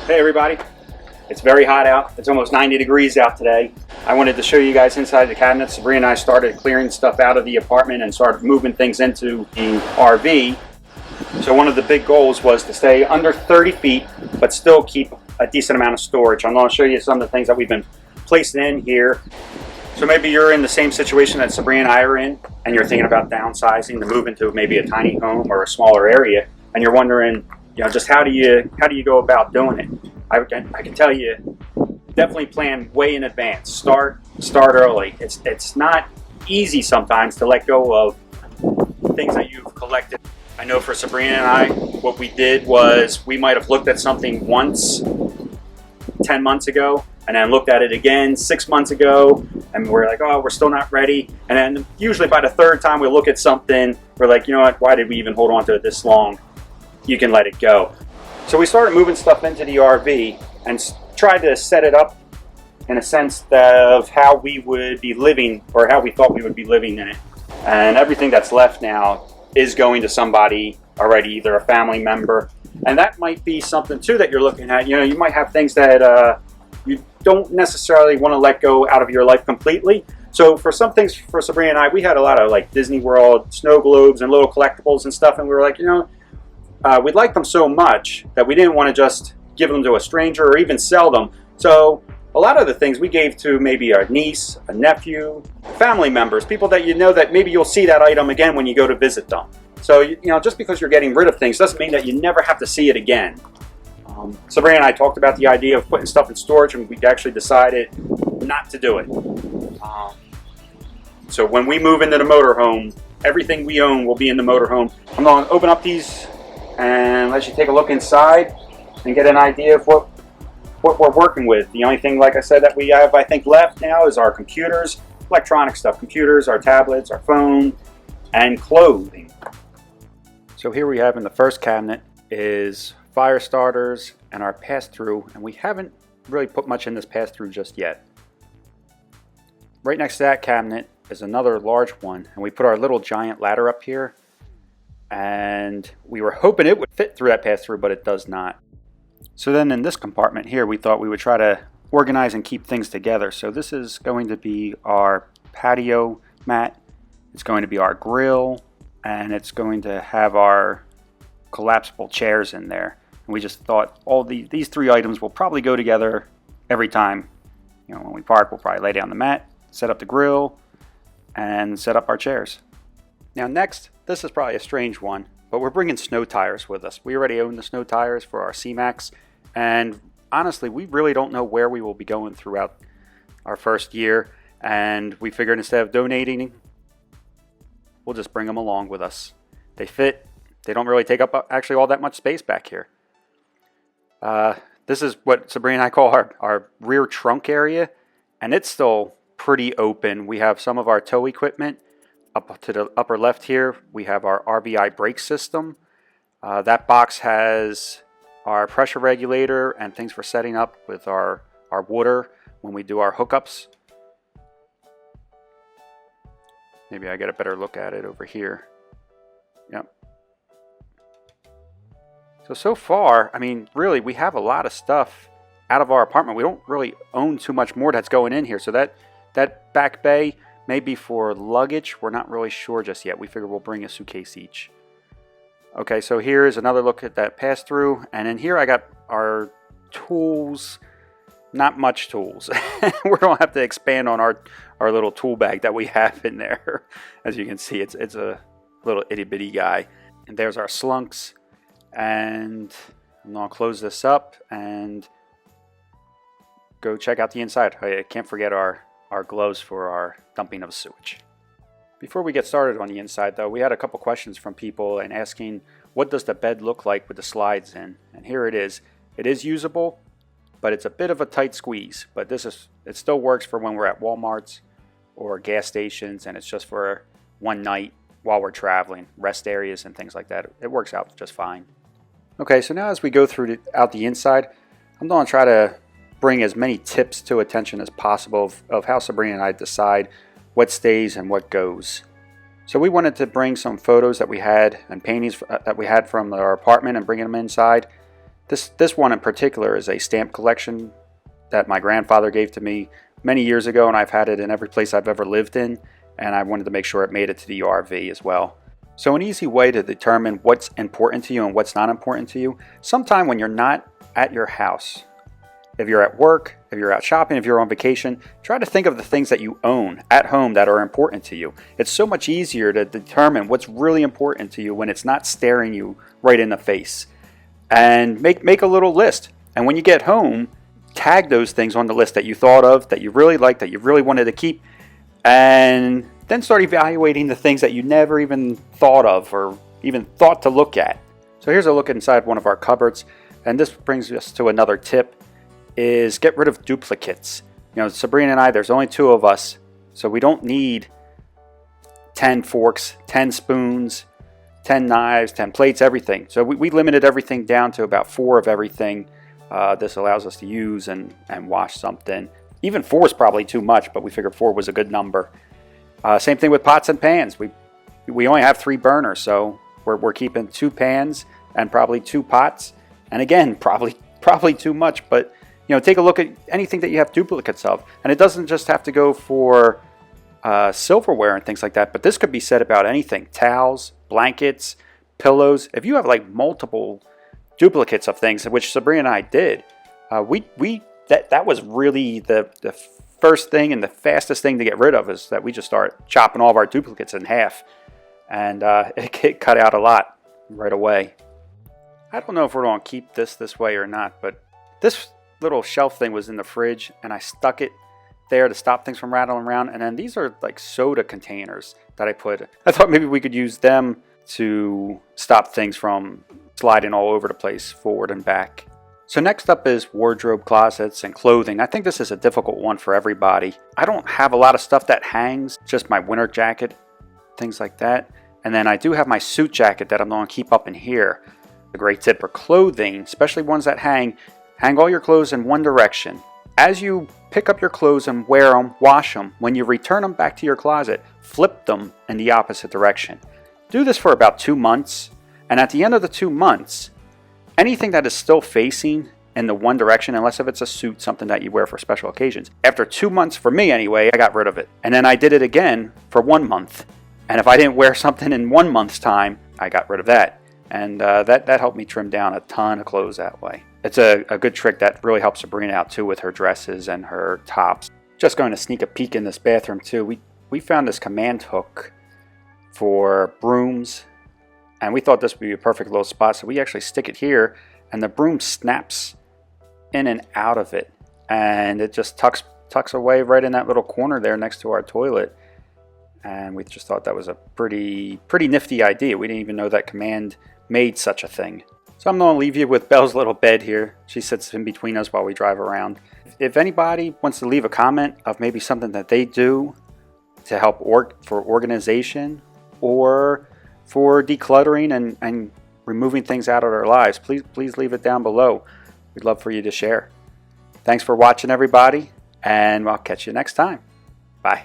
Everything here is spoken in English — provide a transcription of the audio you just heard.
Hey everybody, it's very hot out. It's almost 90 degrees out today. I wanted to show you guys inside the cabinet. Sabrina and I started clearing stuff out of the apartment and started moving things into the RV. So one of the big goals was to stay under 30 feet, but still keep a decent amount of storage. I'm going to show you some of the things that we've been placing in here. So maybe you're in the same situation that Sabrina and I are in, and you're thinking about downsizing to move into maybe a tiny home or a smaller area, and you're wondering, just how do you go about doing it? I can tell you, definitely plan way in advance. Start early. It's not easy sometimes to let go of things that you've collected. I know for Sabrina and I, what we did was we might have looked at something once 10 months ago, and then looked at it again 6 months ago, and we're like, oh, we're still not ready. And then usually by the third time we look at something, we're like, you know what, why did we even hold on to it this long? You can let it go. So we started moving stuff into the RV and tried to set it up in a sense of how we would be living, or how we thought we would be living in it. And everything that's left now is going to somebody already, either a family member. And that might be something too that you're looking at. You might have things that you don't necessarily want to let go out of your life completely. So for some things, for Sabrina and I, we had a lot of like Disney World snow globes and little collectibles and stuff, and we were like, we'd like them so much that we didn't want to just give them to a stranger or even sell them. So a lot of the things we gave to maybe a niece, a nephew, family members, people that that maybe you'll see that item again when you go to visit them. So just because you're getting rid of things doesn't mean that you never have to see it again. Sabrina and I talked about the idea of putting stuff in storage, and we actually decided not to do it. So when we move into the motorhome, everything we own will be in the motorhome. I'm going to open up these and let you take a look inside and get an idea of what we're working with. The only thing, like I said, that we have, I think, left now is our computers, electronic stuff, computers, our tablets, our phone, and clothing. So here we have in the first cabinet is fire starters and our pass-through, and we haven't really put much in this pass-through just yet. Right next to that cabinet is another large one, and we put our little giant ladder up here, and we were hoping it would fit through that pass-through, but it does not. So then in this compartment here, we thought we would try to organize and keep things together. So this is going to be our patio mat, it's going to be our grill, and it's going to have our collapsible chairs in there. And we just thought these three items will probably go together every time. When we park, we'll probably lay down the mat, set up the grill, and set up our chairs. Now next, this is probably a strange one, but we're bringing snow tires with us. We already own the snow tires for our C-Max, and honestly, we really don't know where we will be going throughout our first year, and we figured instead of donating, we'll just bring them along with us. They fit. They don't really take up actually all that much space back here. This is what Sabrina and I call our rear trunk area, and it's still pretty open. We have some of our tow equipment. Up to the upper left here, we have our RVI brake system. That box has our pressure regulator and things for setting up with our water when we do our hookups. Maybe I get a better look at it over here. Yep. So far, I mean, really, we have a lot of stuff out of our apartment. We don't really own too much more that's going in here. So that back bay may be for luggage. We're not really sure just yet. We figure we'll bring a suitcase each. Okay, so here's another look at that pass-through. And in here I got our tools. Not much tools. We're going to have to expand on our little tool bag that we have in there. As you can see, it's a little itty-bitty guy. And there's our slunks. And I'm going to close this up and go check out the inside. I can't forget our gloves for our dumping of sewage. Before we get started on the inside though, we had a couple questions from people and asking, what does the bed look like with the slides in? And here it is. It is usable, but it's a bit of a tight squeeze. But it still works for when we're at Walmart's or gas stations, and it's just for one night while we're traveling, rest areas and things like that. It works out just fine. Okay, so now as we go through out the inside, I'm going to try to bring as many tips to attention as possible of how Sabrina and I decide what stays and what goes. So we wanted to bring some photos that we had and paintings that we had from our apartment and bring them inside. This one in particular is a stamp collection that my grandfather gave to me many years ago, and I've had it in every place I've ever lived in, and I wanted to make sure it made it to the RV as well. So an easy way to determine what's important to you and what's not important to you, sometime when you're not at your house, if you're at work, if you're out shopping, if you're on vacation, try to think of the things that you own at home that are important to you. It's so much easier to determine what's really important to you when it's not staring you right in the face. And make a little list. And when you get home, tag those things on the list that you thought of, that you really liked, that you really wanted to keep, and then start evaluating the things that you never even thought of or even thought to look at. So here's a look inside one of our cupboards, and this brings us to another tip, is get rid of duplicates. You know, Sabrina and I, there's only 2 of us, so we don't need 10 forks, 10 spoons, 10 knives, 10 plates, everything. So we limited everything down to about 4 of everything. This allows us to use and wash something. Even 4 is probably too much, but we figured 4 was a good number. Same thing with pots and pans. We only have 3 burners, so we're keeping 2 pans and probably 2 pots. And again, probably too much, but you know, take a look at anything that you have duplicates of. And it doesn't just have to go for silverware and things like that, but this could be said about anything: towels, blankets, pillows. If you have like multiple duplicates of things, which Sabrina and I did, that was really the first thing and the fastest thing to get rid of, is that we just start chopping all of our duplicates in half, and it cut out a lot right away. I don't know if we're going to keep this way or not, but this little shelf thing was in the fridge, and I stuck it there to stop things from rattling around. And then these are like soda containers that I thought maybe we could use them to stop things from sliding all over the place, forward and back. So next up is wardrobe, closets, and clothing. I think this is a difficult one for everybody. I don't have a lot of stuff that hangs, just my winter jacket, things like that. And then I do have my suit jacket that I'm going to keep up in here. A great tip for clothing, especially ones that hang all your clothes in one direction. As you pick up your clothes and wear them, wash them, when you return them back to your closet, flip them in the opposite direction. Do this for about 2 months, and at the end of the 2 months, anything that is still facing in the one direction, unless if it's a suit, something that you wear for special occasions, after 2 months, for me anyway, I got rid of it. And then I did it again for 1 month. And if I didn't wear something in 1 month's time, I got rid of that. And that helped me trim down a ton of clothes that way. It's a good trick that really helps Sabrina out too with her dresses and her tops. Just going to sneak a peek in this bathroom too. We found this command hook for brooms, and we thought this would be a perfect little spot. So we actually stick it here, and the broom snaps in and out of it, and it just tucks away right in that little corner there next to our toilet. And we just thought that was a pretty nifty idea. We didn't even know that Command made such a thing. So I'm going to leave you with Belle's little bed here. She sits in between us while we drive around. If anybody wants to leave a comment of maybe something that they do to help for organization or for decluttering and removing things out of their lives, please leave it down below. We'd love for you to share. Thanks for watching, everybody, and I'll catch you next time. Bye.